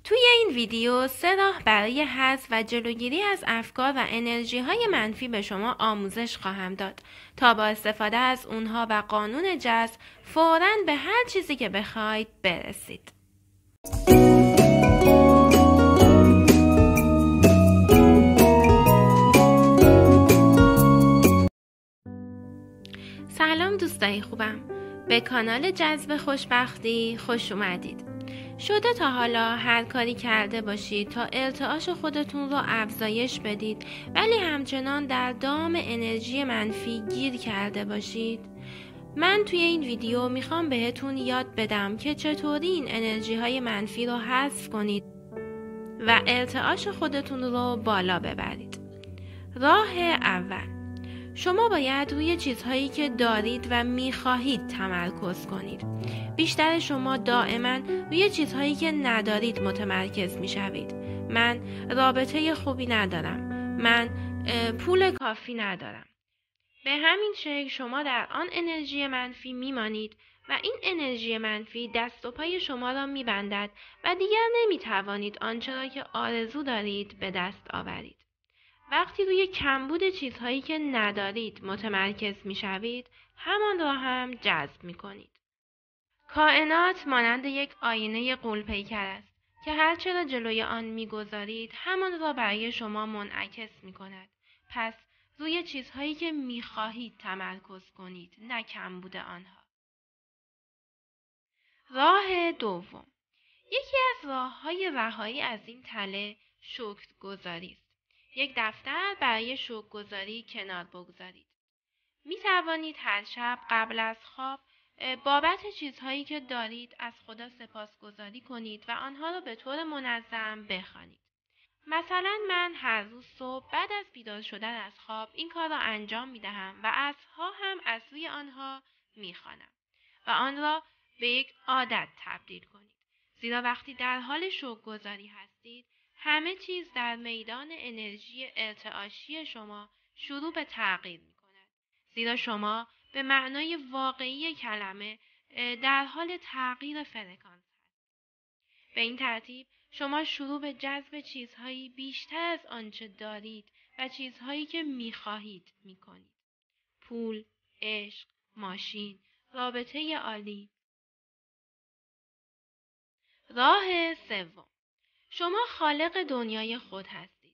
توی این ویدیو 3 راه برای حذف و جلوگیری از افکار و انرژی های منفی به شما آموزش خواهم داد تا با استفاده از اونها و قانون جذب فوراً به هر چیزی که بخواید برسید. سلام دوستای خوبم، به کانال جذب خوشبختی خوش اومدید. شده تا حالا هر کاری کرده باشید تا ارتعاش خودتون رو افزایش بدید ولی همچنان در دام انرژی منفی گیر کرده باشید؟ من توی این ویدیو میخوام بهتون یاد بدم که چطوری این انرژی های منفی رو حذف کنید و ارتعاش خودتون رو بالا ببرید. راه اول، شما باید روی چیزهایی که دارید و میخواهید تمرکز کنید. بیشتر شما دائما روی چیزهایی که ندارید متمرکز میشوید. من رابطه خوبی ندارم. من پول کافی ندارم. به همین شکل شما در آن انرژی منفی میمانید و این انرژی منفی دست و پای شما را میبندد و دیگر نمیتوانید آنچه را که آرزو دارید به دست آورید. وقتی روی کمبود چیزهایی که ندارید متمرکز میشوید، همان را هم جذب میکنید. کائنات مانند یک آینه غول‌پیکر است که هرچه را جلوی آن میگذارید همان را برای شما منعکس میکند. پس روی چیزهایی که میخواهید تمرکز کنید، نه کمبود آنها. راه دوم، یکی از راه‌های رهایی از این تله شکرگزاری است. یک دفتر برای شکرگزاری کنار بگذارید. می توانید هر شب قبل از خواب بابت چیزهایی که دارید از خدا سپاسگزاری کنید و آنها را به طور منظم بخوانید. مثلا من هر روز صبح بعد از بیدار شدن از خواب این کار را انجام می دهم و عصرها هم از روی آنها می خوانم و آن را به یک عادت تبدیل کنید. زیرا وقتی در حال شکرگزاری هستید، همه چیز در میدان انرژی ارتعاشی شما شروع به تغییر می کند. زیرا شما به معنای واقعی کلمه در حال تغییر فرکانس هستید. به این ترتیب شما شروع به جذب چیزهایی بیشتر از آنچه دارید و چیزهایی که می خواهید می کنید. پول، عشق، ماشین، رابطه عالی. راه سوم، شما خالق دنیای خود هستید.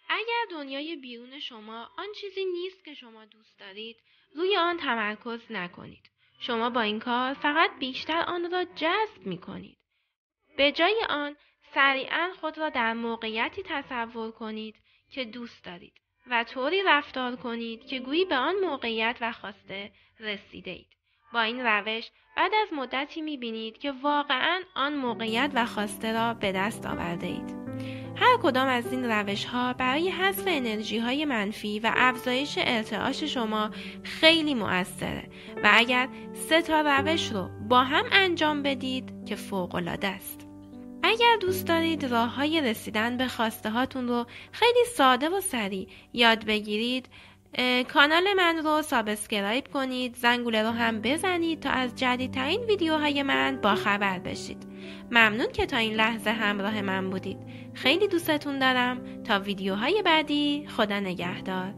اگر دنیای بیرون شما آن چیزی نیست که شما دوست دارید، روی آن تمرکز نکنید. شما با این کار فقط بیشتر آن را جذب می کنید. به جای آن سریعاً خود را در موقعیتی تصور کنید که دوست دارید و طوری رفتار کنید که گویی به آن موقعیت و خواسته رسیده اید. با این روش بعد از مدتی می‌بینید که واقعاً آن موقعیت و خواسته را به دست آورده اید. هر کدام از این روش‌ها برای حذف انرژی‌های منفی و افزایش ارتعاش شما خیلی مؤثره و اگر 3 تا روش رو با هم انجام بدید که فوق‌العاده است. اگر دوست دارید راه‌های رسیدن به خواسته هاتون رو خیلی ساده و سریع یاد بگیرید، کانال من رو سابسکرایب کنید، زنگوله رو هم بزنید تا از جدیدترین ویدیوهای من باخبر بشید. ممنون که تا این لحظه همراه من بودید. خیلی دوستتون دارم. تا ویدیوهای بعدی، خدا نگهدار.